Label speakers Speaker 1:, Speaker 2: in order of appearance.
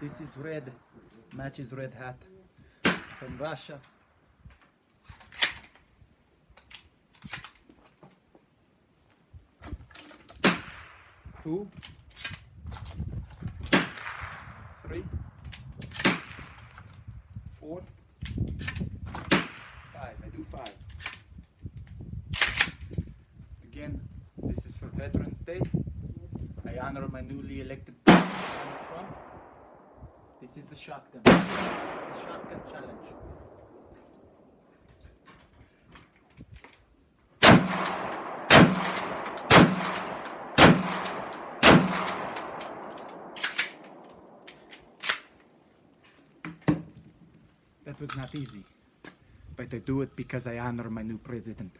Speaker 1: This is red, matches red hat from Russia. Two, three, four, five. I do five. Again, this is for Veterans Day. I honor my newly elected President, Donald Trump. This is the shotgun. The shotgun challenge. That was not easy, but I do it because I honor my new president.